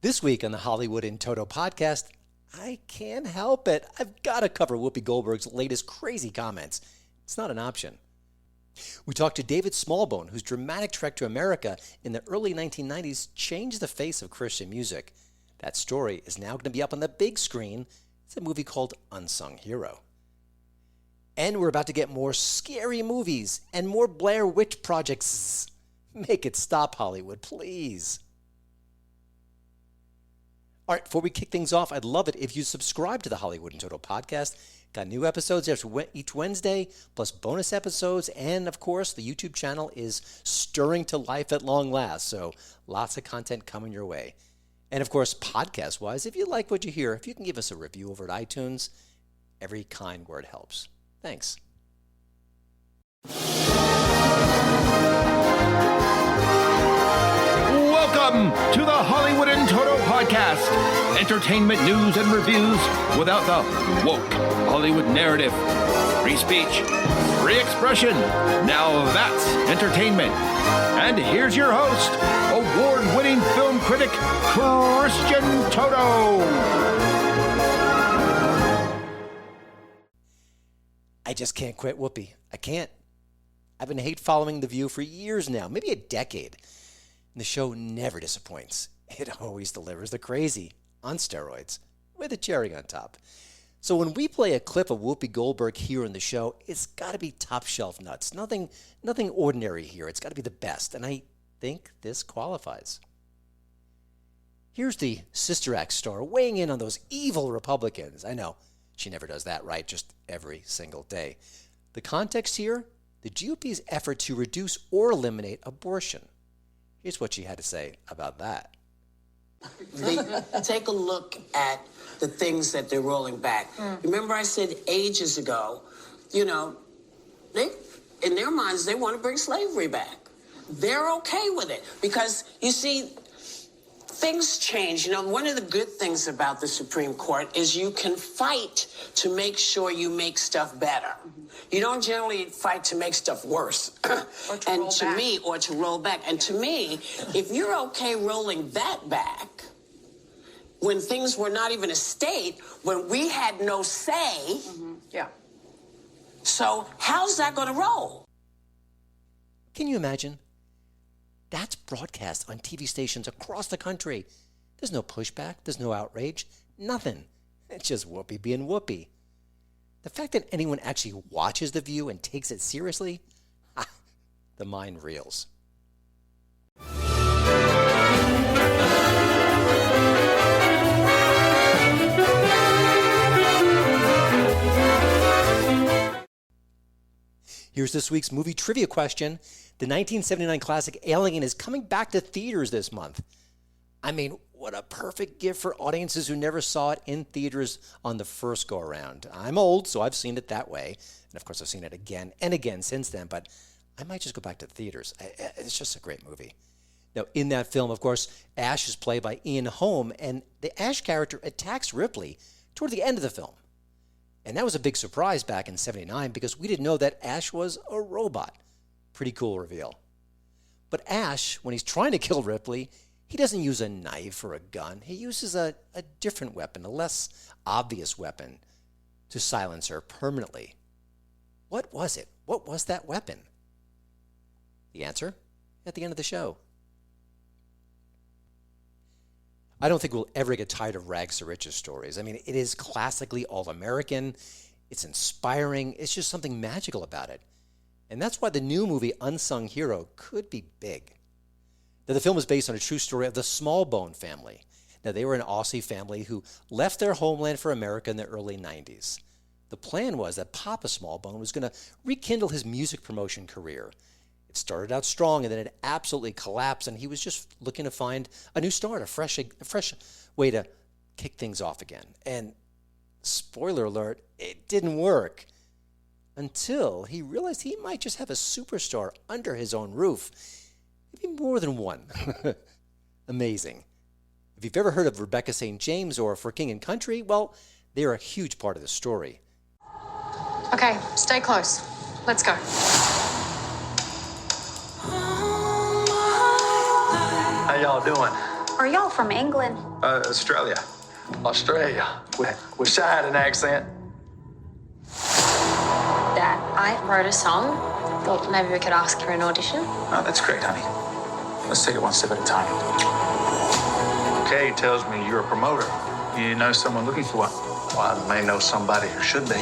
This week on the Hollywood in Toto podcast, I can't help it. I've got to cover Whoopi Goldberg's latest crazy comments. It's not an option. We talked to David Smallbone, whose dramatic trek to America in the early 1990s changed the face of Christian music. That story is now going to be up on the big screen. It's a movie called Unsung Hero. And we're about to get more scary movies and more Blair Witch projects. Make it stop, Hollywood, please. All right, before we kick things off, I'd love it if you subscribe to the Hollywood in Toto podcast. Got new episodes each Wednesday, plus bonus episodes, and of course, the YouTube channel is stirring to life at long last, so lots of content coming your way. And of course, podcast-wise, if you like what you hear, if you can give us a review over at iTunes, every kind word helps. Thanks. Welcome to the Hollywood in Toto podcast. Entertainment news and reviews without the woke Hollywood narrative. Free speech, free expression. Now that's entertainment. And here's your host, award-winning film critic, Christian Toto. I just can't quit Whoopi. I can't. I've been hate following The View for years now, maybe a decade. And the show never disappoints. It always delivers the crazy on steroids with a cherry on top. So when we play a clip of Whoopi Goldberg here in the show, it's got to be top shelf nuts. Nothing ordinary here. It's got to be the best. And I think this qualifies. Here's the Sister Act star weighing in on those evil Republicans. I know, she never does that right, just every single day. The context here, the GOP's effort to reduce or eliminate abortion. Here's what she had to say about that. Take a look at the things that they're rolling back. Remember I said ages ago, they, in their minds, they want to bring slavery back. They're okay with it because, you see, things change. One of the good things about the Supreme Court is you can fight to make sure you make stuff better. You don't generally fight to make stuff worse. Or to roll back. And to me, if you're okay rolling that back, when things were not even a state, when we had no say, so how's that going to roll? Can you imagine? That's broadcast on TV stations across the country. There's no pushback. There's no outrage. Nothing. It's just Whoopi being Whoopi. The fact that anyone actually watches The View and takes it seriously, the mind reels. Here's this week's movie trivia question. The 1979 classic Alien is coming back to theaters this month. I mean, what a perfect gift for audiences who never saw it in theaters on the first go-around. I'm old, so I've seen it that way. And of course, I've seen it again and again since then, but I might just go back to the theaters. It's just a great movie. Now, in that film, of course, Ash is played by Ian Holm, and the Ash character attacks Ripley toward the end of the film. And that was a big surprise back in '79 because we didn't know that Ash was a robot. Pretty cool reveal. But Ash, when he's trying to kill Ripley, he doesn't use a knife or a gun. He uses a different weapon, a less obvious weapon, to silence her permanently. What was it? What was that weapon? The answer at the end of the show. I don't think we'll ever get tired of rags to riches stories. I mean, it is classically all-American. It's inspiring. It's just something magical about it. And that's why the new movie Unsung Hero could be big. Now, the film is based on a true story of the Smallbone family. Now, they were an Aussie family who left their homeland for America in the early 90s. The plan was that Papa Smallbone was going to rekindle his music promotion career. It started out strong, and then it absolutely collapsed, and he was just looking to find a new start, a fresh way to kick things off again. And spoiler alert, it didn't work until he realized he might just have a superstar under his own roof. Maybe more than one. Amazing. If you've ever heard of Rebecca St. James or For King and Country, well, they're a huge part of the story. Okay, stay close. Let's go. How y'all doing? Are y'all from England? Australia. Australia. Wish I had an accent. Dad, I wrote a song. Thought maybe we could ask for an audition. Oh, that's great, honey. Let's take it one step at a time. Kay tells me you're a promoter. You know someone looking for one. Well, I may know somebody who should be.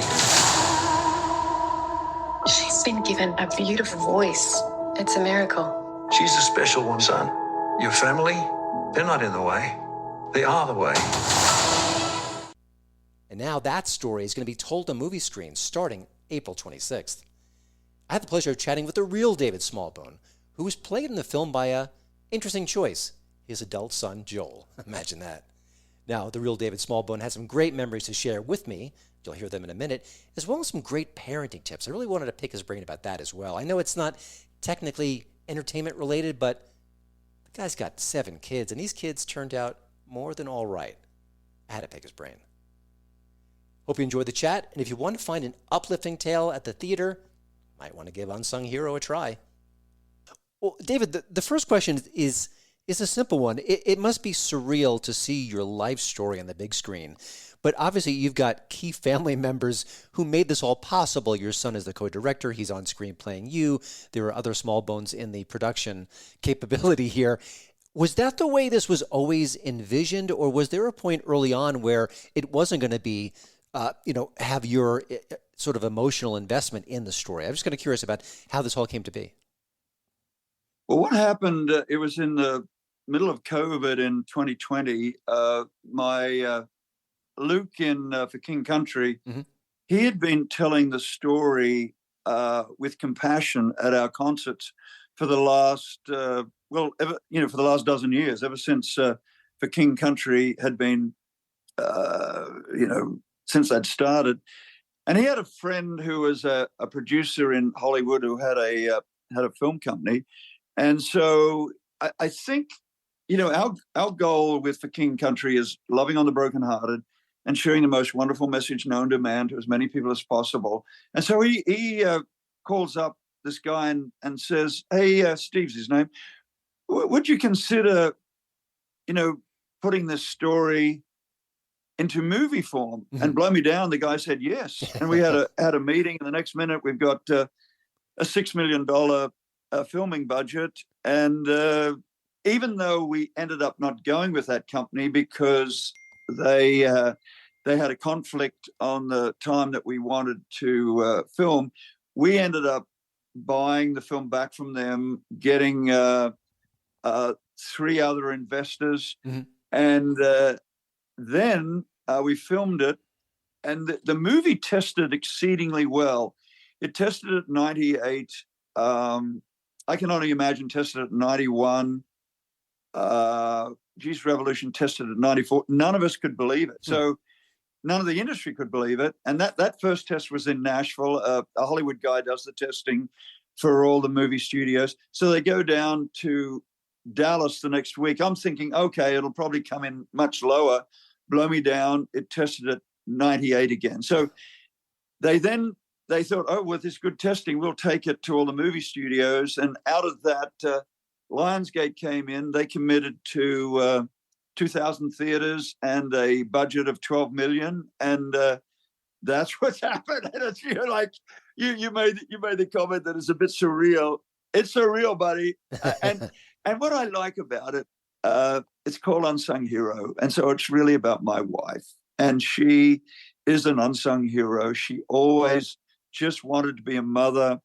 She's been given a beautiful voice. It's a miracle. She's a special one, son. Your family, they're not in the way. They are the way. And now that story is going to be told on movie screens starting April 26th. I had the pleasure of chatting with the real David Smallbone, who was played in the film by a interesting choice, his adult son, Joel. Imagine that. Now, the real David Smallbone had some great memories to share with me. You'll hear them in a minute, as well as some great parenting tips. I really wanted to pick his brain about that as well. I know it's not technically entertainment related, but the guy's got 7 kids, and these kids turned out more than all right. I had to pick his brain. Hope you enjoyed the chat, and if you want to find an uplifting tale at the theater, might want to give Unsung Hero a try. Well, David, the first question is a simple one. It must be surreal to see your life story on the big screen. But obviously, you've got key family members who made this all possible. Your son is the co-director. He's on screen playing you. There are other small bones in the production capability here. Was that the way this was always envisioned, or was there a point early on where it wasn't going to be, have your sort of emotional investment in the story? I'm just kind of curious about how this all came to be. Well, what happened, it was in the middle of COVID in 2020. My Luke for King Country, he had been telling the story with compassion at our concerts for the last, for the last dozen years, ever since for King Country had been, since I'd started. And he had a friend who was a producer in Hollywood who had a film company. And so I think, our goal with For King Country is loving on the brokenhearted and sharing the most wonderful message known to man to as many people as possible. And so he calls up this guy and says, hey, Steve's his name, would you consider, putting this story into movie form? And blow me down, the guy said yes. And we had a meeting, and the next minute we've got a $6 million filming budget. And even though we ended up not going with that company because they had a conflict on the time that we wanted to film, we ended up buying the film back from them, getting 3 other investors. And then we filmed it, and the movie tested exceedingly well. It tested at 98. I can only imagine tested at 91. Jesus Revolution tested at 94. None of us could believe it. So none of the industry could believe it. And that first test was in Nashville. A Hollywood guy does the testing for all the movie studios. So they go down to Dallas the next week. I'm thinking, okay, it'll probably come in much lower. Blow me down. It tested at 98 again. So they thought, oh, with this good testing, we'll take it to all the movie studios. And out of that, Lionsgate came in. They committed to 2,000 theaters and a budget of $12 million. And that's what's happened. And it's, you made the comment that it's a bit surreal. It's surreal, buddy. And what I like about it, it's called Unsung Hero. And so it's really about my wife. And she is an unsung hero. She always just wanted to be a mother.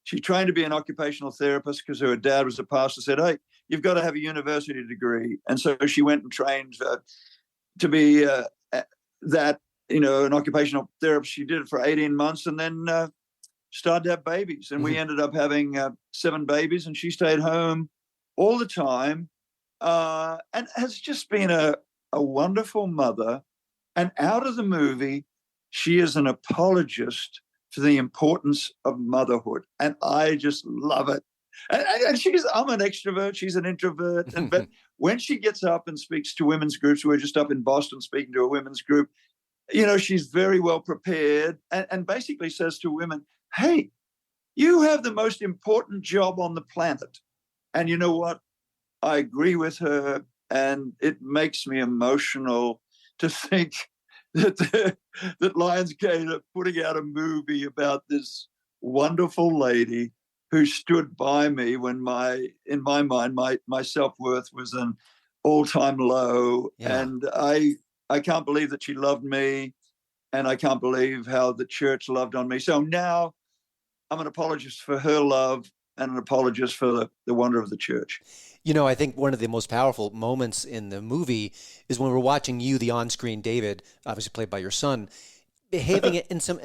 She trained to be an occupational therapist because her dad was a pastor, said, hey, you've got to have a university degree. And so she went and trained to be an occupational therapist. She did it for 18 months and then started to have babies. And we ended up having 7 babies, and she stayed home all the time and has just been a wonderful mother. And out of the movie, she is an apologist for the importance of motherhood. And I just love it. And I'm an extrovert. She's an introvert. But when she gets up and speaks to women's groups, we were just up in Boston speaking to a women's group, she's very well prepared and basically says to women, hey, you have the most important job on the planet. And you know what? I agree with her. and it makes me emotional to think that that Lionsgate are putting out a movie about this wonderful lady who stood by me when in my mind my self-worth was an all-time low. Yeah. And I can't believe that she loved me, and I can't believe how the church loved on me. So now I'm an apologist for her love and an apologist for the wonder of the church. You know, I think one of the most powerful moments in the movie is when we're watching you, the on-screen David, obviously played by your son, behaving in some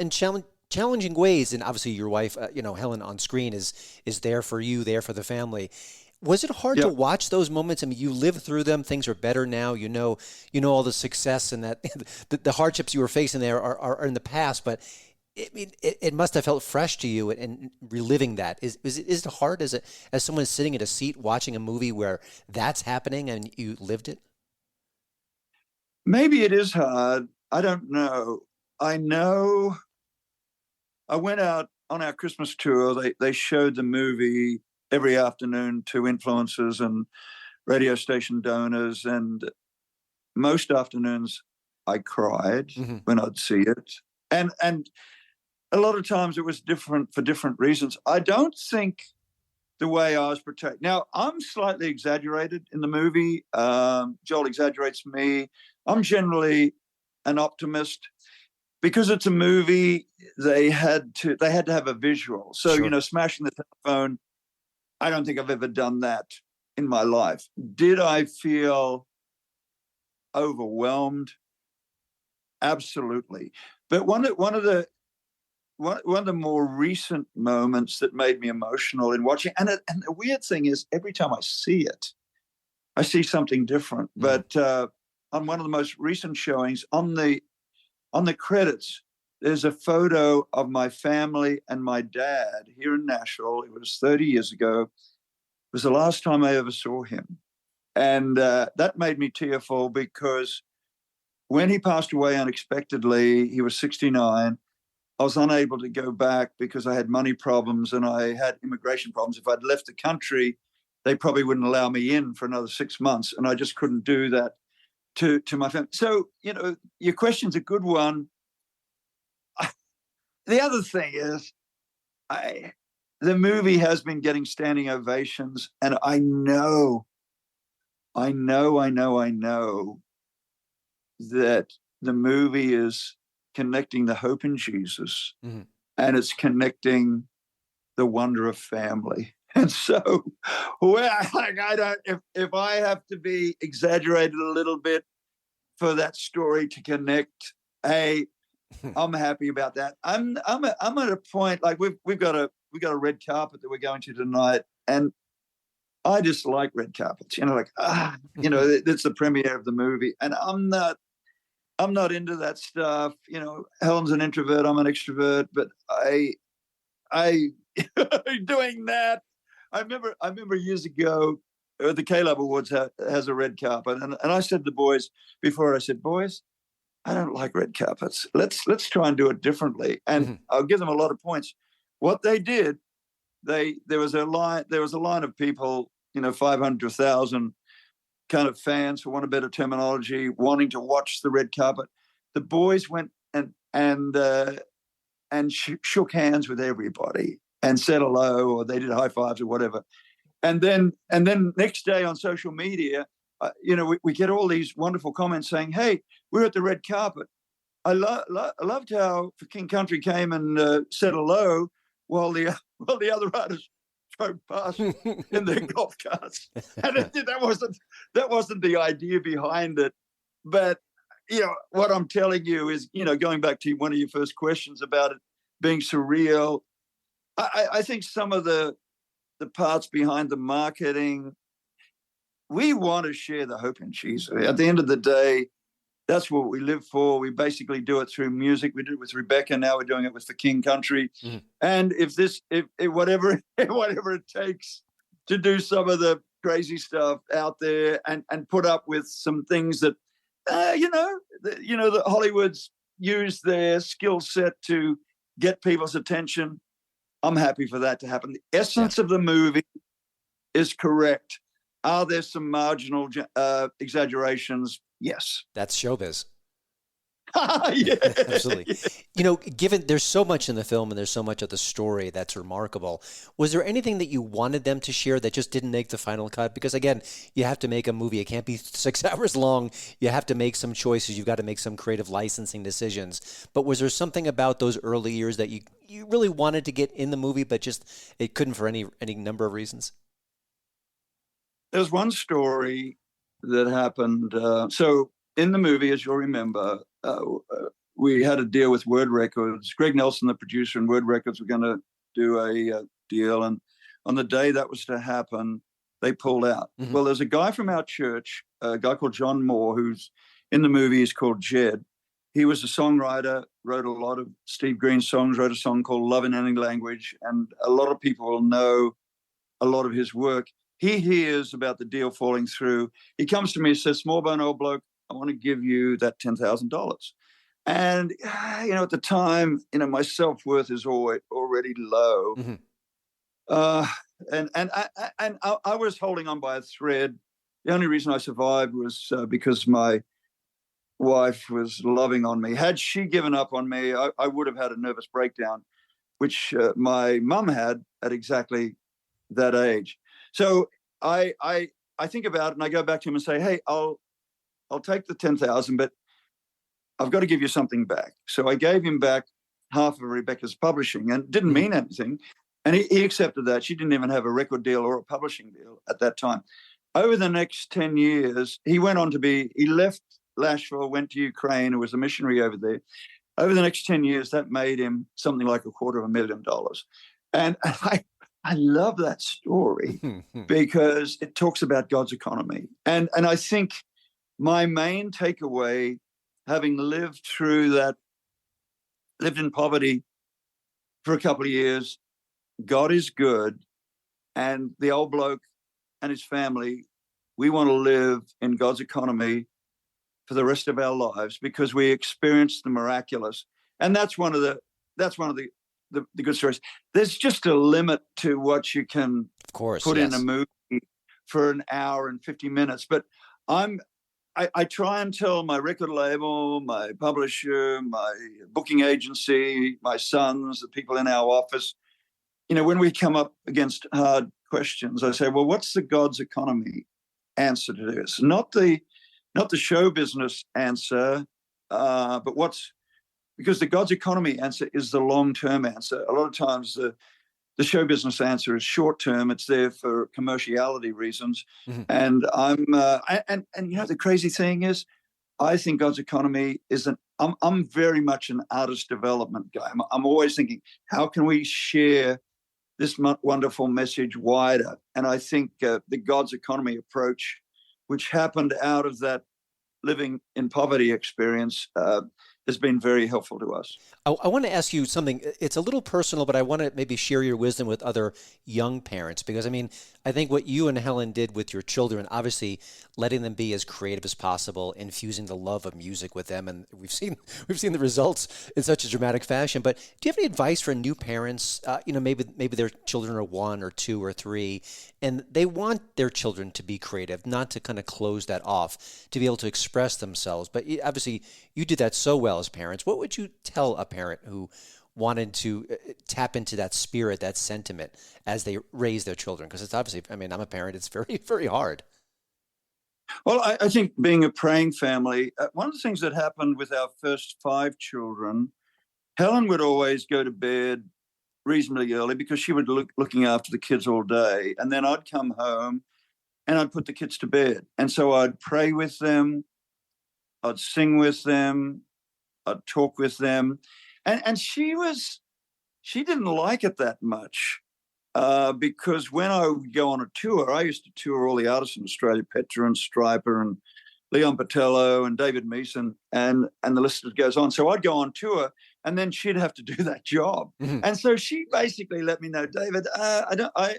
challenging ways. And obviously your wife, Helen on screen is there for you, there for the family. Was it hard to watch those moments? I mean, you lived through them. Things are better now. You know all the success and that the hardships you were facing there are in the past. But it must have felt fresh to you, and reliving that is it hard as someone sitting in a seat watching a movie where that's happening and you lived it? Maybe it is hard. I don't know. I know. I went out on our Christmas tour. They showed the movie every afternoon to influencers and radio station donors, and most afternoons I cried when I'd see it, and a lot of times it was different for different reasons. I don't think the way I was protected. Now, I'm slightly exaggerated in the movie. Joel exaggerates me. I'm generally an optimist. Because it's a movie, they had to have a visual. So, Sure. Smashing the telephone, I don't think I've ever done that in my life. Did I feel overwhelmed? Absolutely. But one of the more recent moments that made me emotional in watching, and the weird thing is, every time I see it, I see something different. But on one of the most recent showings, on the credits, there's a photo of my family and my dad here in Nashville. It was 30 years ago. It was the last time I ever saw him. And that made me tearful, because when he passed away unexpectedly, he was 69. I was unable to go back because I had money problems and I had immigration problems. If I'd left the country, they probably wouldn't allow me in for another 6 months. And I just couldn't do that to my family. So, your question's a good one. The other thing is, the movie has been getting standing ovations, and I know that the movie is connecting the hope in Jesus, and it's connecting the wonder of family. And so, if I have to be exaggerated a little bit for that story to connect, I'm happy about that. I'm at a point, like we've got a red carpet that we're going to tonight, and I just like red carpets. It's the premiere of the movie, and I'm not into that stuff. Helen's an introvert, I'm an extrovert, but I doing that. I remember years ago, the K-Lab Awards has a red carpet, and I said to the boys before, I said, boys, I don't like red carpets. Let's try and do it differently. And I'll give them a lot of points. What they did, there was a line of people, 500 to 1,000 kind of fans, for want of better terminology, wanting to watch the red carpet. The boys went and shook hands with everybody and said hello, or they did high fives or whatever. And then next day on social media, we get all these wonderful comments saying, "Hey, we're at the red carpet. I loved how For King Country came and said hello while the other artists drove past in their golf carts." And that wasn't the idea behind it. But what I'm telling you is, going back to one of your first questions about it being surreal, I think some of the parts behind the marketing, we want to share the hope in Jesus. At the end of the day, that's what we live for. We basically do it through music. We did it with Rebecca. Now we're doing it with For King Country. And if whatever it takes to do some of the crazy stuff out there and put up with some things that, that Hollywood's used their skill set to get people's attention, I'm happy for that to happen. The essence of the movie is correct. Are there some marginal exaggerations? Yes. That's showbiz. Yeah. Absolutely. You know, given there's so much in the film and there's so much of the story that's remarkable, was there anything that you wanted them to share that just didn't make the final cut? Because again, you have to make a movie. It can't be 6 hours long. You have to make some choices. You've got to make some creative licensing decisions. But was there something about those early years that you really wanted to get in the movie, but just it couldn't for any number of reasons? There's one story that happened. So in the movie, as you'll remember, we had a deal with Word Records. Greg Nelson, the producer, and Word Records were going to do a deal. And on the day that was to happen, they pulled out. Mm-hmm. Well, there's a guy from our church, a guy called John Moore, who's in the movie. He's called Jed. He was a songwriter, wrote a lot of Steve Green songs, wrote a song called Love in Any Language. And a lot of people will know a lot of his work. He hears about the deal falling through. He comes to me and says, Smallbone, old bloke, I want to give you that $10,000. And, at the time, my self-worth is already low. Mm-hmm. And I was holding on by a thread. The only reason I survived was because my wife was loving on me. Had she given up on me, I would have had a nervous breakdown, which my mum had at exactly that age. So I think about it and I go back to him and say, hey, I'll take the 10,000, but I've got to give you something back. So I gave him back half of Rebecca's publishing, and it didn't mean anything. And he accepted that. She didn't even have a record deal or a publishing deal at that time. Over the next 10 years, he left Nashville, went to Ukraine, and was a missionary over there. Over the next 10 years, that made him something like $250,000. And I love that story because it talks about God's economy. And I think my main takeaway, having lived in poverty for a couple of years, God is good. And the old bloke and his family, we want to live in God's economy for the rest of our lives because we experience the miraculous. And that's one of the good stories. There's just a limit to what you can put in a movie for an hour and 50 minutes. But I try and tell my record label, my publisher, my booking agency, my sons, the people in our office, when we come up against hard questions, I say, well, what's the God's economy answer to this? Not the show business answer, but because the God's economy answer is the long-term answer. A lot of times the show business answer is short-term. It's there for commerciality reasons. Mm-hmm. And the crazy thing is, I think God's economy I'm very much an artist development guy. I'm always thinking, how can we share this wonderful message wider? And I think the God's economy approach, which happened out of that living in poverty experience, has been very helpful to us. I want to ask you something. It's a little personal, but I want to maybe share your wisdom with other young parents because, I think what you and Helen did with your children, obviously letting them be as creative as possible, infusing the love of music with them, and we've seen the results in such a dramatic fashion. But do you have any advice for new parents? Maybe their children are 1 or 2 or 3, and they want their children to be creative, not to kind of close that off, to be able to express themselves. But obviously, you did that so well as parents. What would you tell a parent who wanted to tap into that spirit, that sentiment as they raise their children? Because it's obviously, I'm a parent, it's very, very hard. Well, I think being a praying family, one of the things that happened with our first 5 children, Helen would always go to bed reasonably early because she would looking after the kids all day. And then I'd come home and I'd put the kids to bed. And so I'd pray with them, I'd sing with them, I'd talk with them. And she didn't like it that much because when I would go on a tour, I used to tour all the artists in Australia, Petra and Stryper and Leon Patello and David Meeson, and the list goes on. So I'd go on tour and then she'd have to do that job. Mm-hmm. And so she basically let me know, David, I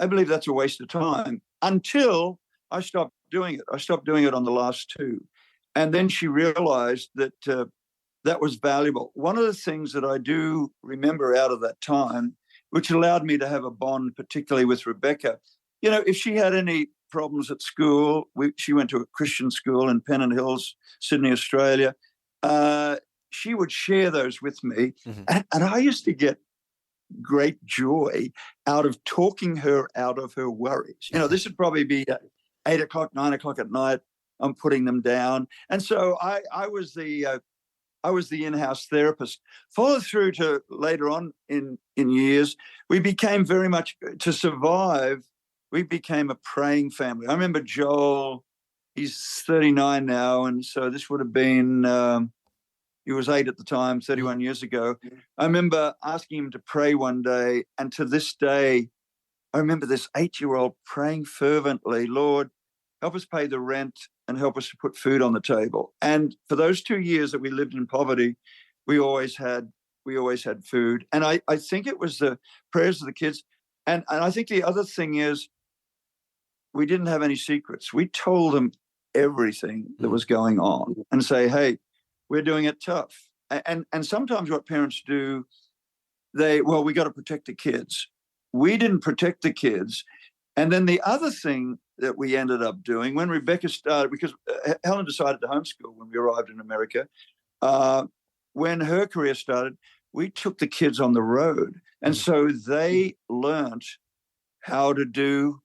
believe that's a waste of time until I stopped doing it. I stopped doing it on the last 2. And then she realized that that was valuable. One of the things that I do remember out of that time, which allowed me to have a bond, particularly with Rebecca, if she had any problems at school, she went to a Christian school in Pennant Hills, Sydney, Australia. She would share those with me. And I used to get great joy out of talking her out of her worries. This would probably be 8 o'clock, 9 o'clock at night. I'm putting them down. And so I was the in-house therapist. Follow through to later on in years, we became very much, to survive, we became a praying family. I remember Joel, he's 39 now, and so this would have been, he was 8 at the time, 31 years ago. I remember asking him to pray one day, and to this day, I remember this 8-year-old praying fervently, Lord, help us pay the rent and help us to put food on the table. And for those 2 years that we lived in poverty, we always had food. And I think it was the prayers of the kids. And I think the other thing is, we didn't have any secrets. We told them everything that was going on and say, hey, we're doing it tough. And sometimes what parents do, we got to protect the kids. We didn't protect the kids. And then the other thing that we ended up doing when Rebecca started, because Helen decided to homeschool when we arrived in America, when her career started, we took the kids on the road. And so they learned how to do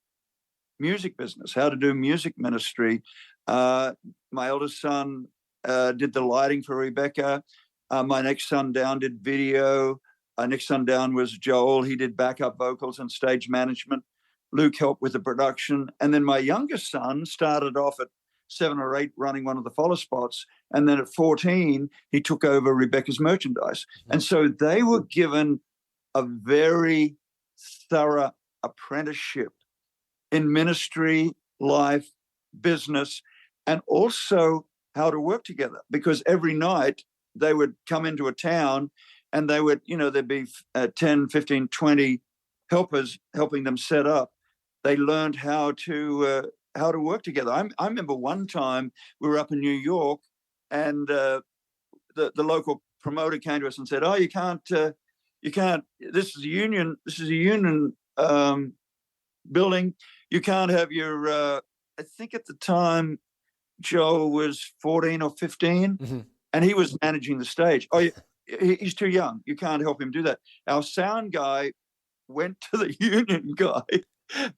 music business, how to do music ministry. My eldest son did the lighting for Rebecca. My next son down did video. Next son down was Joel. He did backup vocals and stage management. Luke helped with the production. And then my youngest son started off at 7 or 8 running one of the follow spots. And then at 14, he took over Rebecca's merchandise. And so they were given a very thorough apprenticeship in ministry, life, business, and also how to work together. Because every night they would come into a town and they would, there'd be 10, 15, 20 helpers helping them set up. They learned how to work together. I remember one time we were up in New York, and the local promoter came to us and said, "Oh, you can't. This is a union. This is a union building. You can't have your." I think at the time, Joe was 14 or 15, and he was managing the stage. Oh, he's too young. You can't help him do that. Our sound guy went to the union guy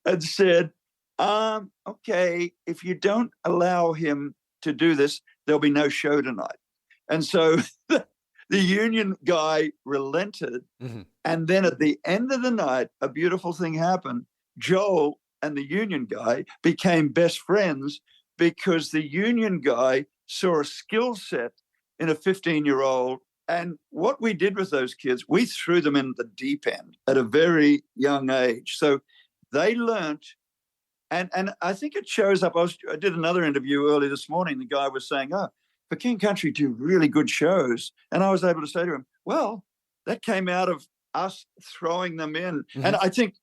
and said, okay, if you don't allow him to do this, there'll be no show tonight. And so the union guy relented. And then at the end of the night, a beautiful thing happened. Joel and the union guy became best friends because the union guy saw a skill set in a 15-year-old. And what we did with those kids, we threw them in the deep end at a very young age. So they learned, and I think it shows up. I did another interview early this morning. The guy was saying, for King Country do really good shows. And I was able to say to him, well, that came out of us throwing them in. And I think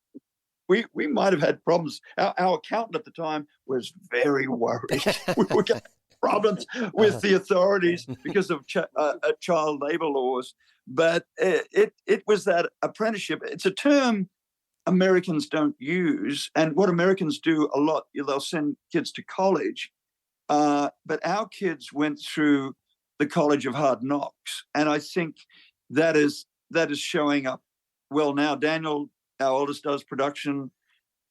we might have had problems. Our accountant at the time was very worried. We were getting problems with the authorities because of child labor laws. But it was that apprenticeship. It's a term Americans don't use. And what Americans do a lot, they'll send kids to college. But our kids went through the College of Hard Knocks. And I think that is showing up well now. Daniel, our oldest, does production.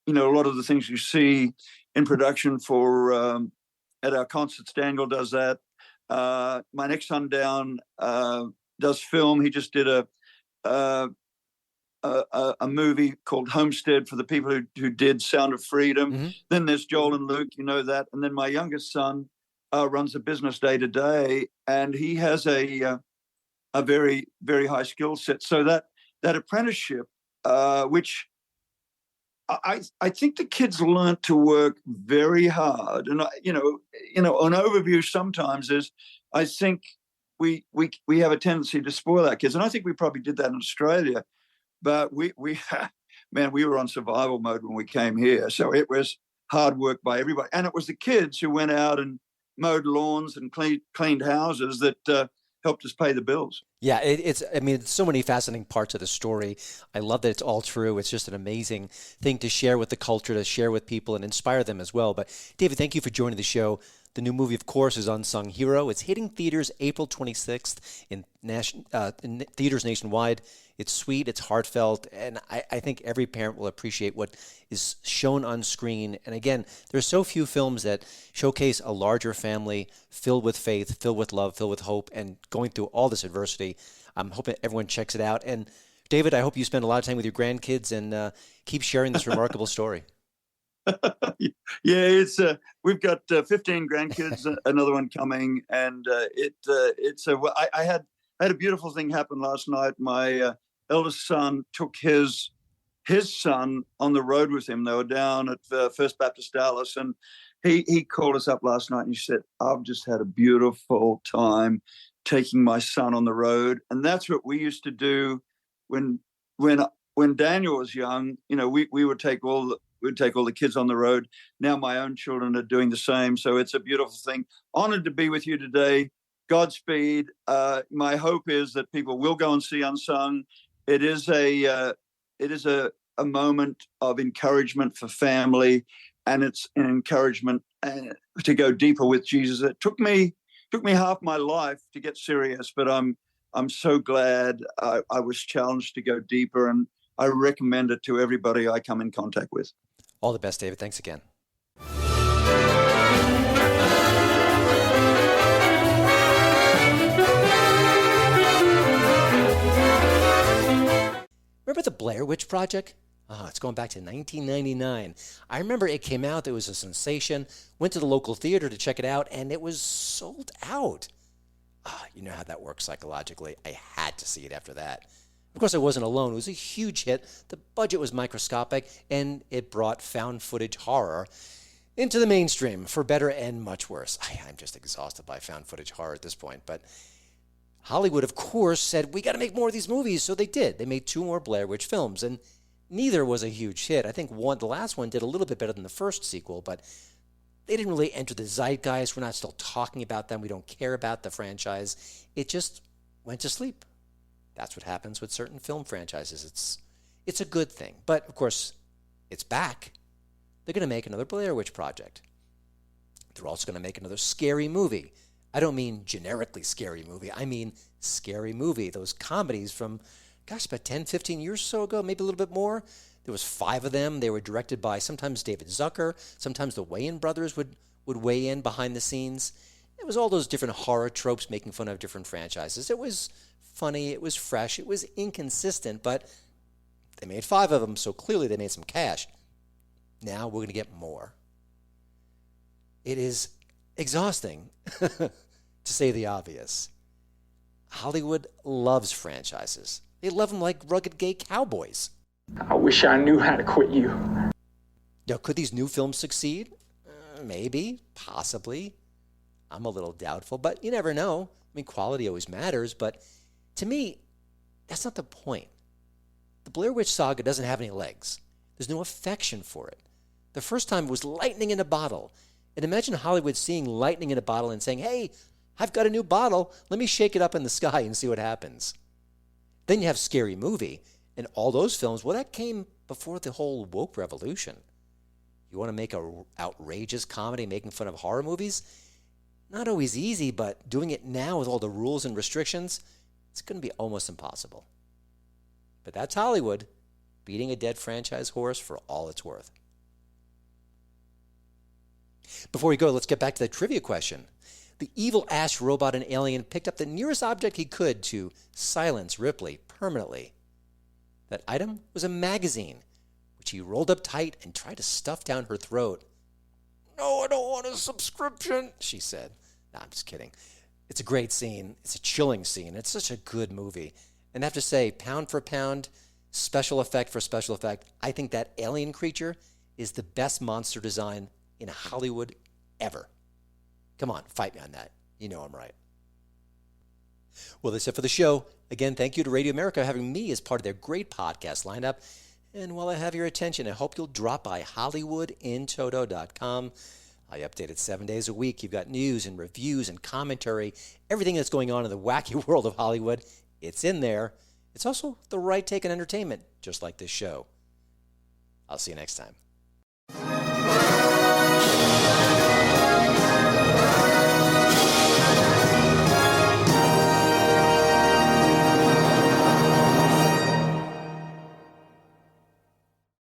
A lot of the things you see in production for at our concerts, Daniel does that. My next son down does film. He just did a movie called Homestead for the people who did Sound of Freedom. Then there's Joel and Luke, that. And then my youngest son runs a business day to day, and he has a very, very high skill set. So that apprenticeship, which I think the kids learned to work very hard. And an overview sometimes is, I think we have a tendency to spoil our kids, and I think we probably did that in Australia. But we were on survival mode when we came here. So it was hard work by everybody. And it was the kids who went out and mowed lawns and cleaned houses that helped us pay the bills. Yeah, it's so many fascinating parts of the story. I love that it's all true. It's just an amazing thing to share with the culture, to share with people and inspire them as well. But David, thank you for joining the show. The new movie, of course, is Unsung Hero. It's hitting theaters April 26th in theaters nationwide. It's sweet, it's heartfelt, and I think every parent will appreciate what is shown on screen. And again, there's so few films that showcase a larger family filled with faith, filled with love, filled with hope, and going through all this adversity. I'm hoping everyone checks it out. And David, I hope you spend a lot of time with your grandkids and keep sharing this remarkable story. Yeah, we've got 15 grandkids, another one coming, and I had a beautiful thing happen last night. My eldest son took his son on the road with him. They were down at First Baptist Dallas, and he called us up last night and he said, "I've just had a beautiful time taking my son on the road." And that's what we used to do when Daniel was young. You know, we would take all the kids on the road. Now my own children are doing the same. So it's a beautiful thing. Honored to be with you today. Godspeed. My hope is that people will go and see Unsung. It is a moment of encouragement for family, and it's an encouragement to go deeper with Jesus. It took me half my life to get serious, but I'm so glad I was challenged to go deeper, and I recommend it to everybody I come in contact with. All the best, David. Thanks again. Remember the Blair Witch Project? Oh, it's going back to 1999. I remember it came out. There was a sensation. Went to the local theater to check it out, and it was sold out. You know how that works psychologically. I had to see it after that. Of course, I wasn't alone. It was a huge hit. The budget was microscopic, and it brought found footage horror into the mainstream, for better and much worse. I'm just exhausted by found footage horror at this point, but Hollywood, of course, said, we got to make more of these movies, so they did. They made 2 more Blair Witch films, and neither was a huge hit. I think the last one did a little bit better than the first sequel, but they didn't really enter the zeitgeist. We're not still talking about them. We don't care about the franchise. It just went to sleep. That's what happens with certain film franchises. It's a good thing. But, of course, it's back. They're going to make another Blair Witch Project. They're also going to make another scary movie. I don't mean generically scary movie. I mean scary movie. Those comedies from, about 10, 15 years or so ago, maybe a little bit more. There was 5 of them. They were directed by sometimes David Zucker. Sometimes the Wayans brothers would weigh in behind the scenes. It was all those different horror tropes making fun of different franchises. It was funny. It was fresh. It was inconsistent, but they made 5 of them, so clearly they made some cash. Now we're going to get more. It is exhausting, to say the obvious. Hollywood loves franchises. They love them like rugged gay cowboys. I wish I knew how to quit you. Now, could these new films succeed? Maybe, possibly. I'm a little doubtful, but you never know. I mean, quality always matters, but to me, that's not the point. The Blair Witch Saga doesn't have any legs. There's no affection for it. The first time it was lightning in a bottle. And imagine Hollywood seeing lightning in a bottle and saying, hey, I've got a new bottle. Let me shake it up in the sky and see what happens. Then you have Scary Movie. And all those films, well, that came before the whole woke revolution. You want to make an outrageous comedy making fun of horror movies? Not always easy, but doing it now with all the rules and restrictions, it's going to be almost impossible. But that's Hollywood, beating a dead franchise horse for all it's worth. Before we go, let's get back to the trivia question. The evil Ash robot and alien picked up the nearest object he could to silence Ripley permanently. That item was a magazine, which he rolled up tight and tried to stuff down her throat. No, I don't want a subscription, she said. No, I'm just kidding. It's a great scene. It's a chilling scene. It's such a good movie. And I have to say, pound for pound, special effect for special effect, I think that alien creature is the best monster design in Hollywood ever. Come on, fight me on that. You know I'm right. Well, that's it for the show. Again, thank you to Radio America for having me as part of their great podcast lineup. And while I have your attention, I hope you'll drop by HollywoodInToto.com. I update it 7 days a week. You've got news and reviews and commentary, everything that's going on in the wacky world of Hollywood. It's in there. It's also the right take on entertainment, just like this show. I'll see you next time.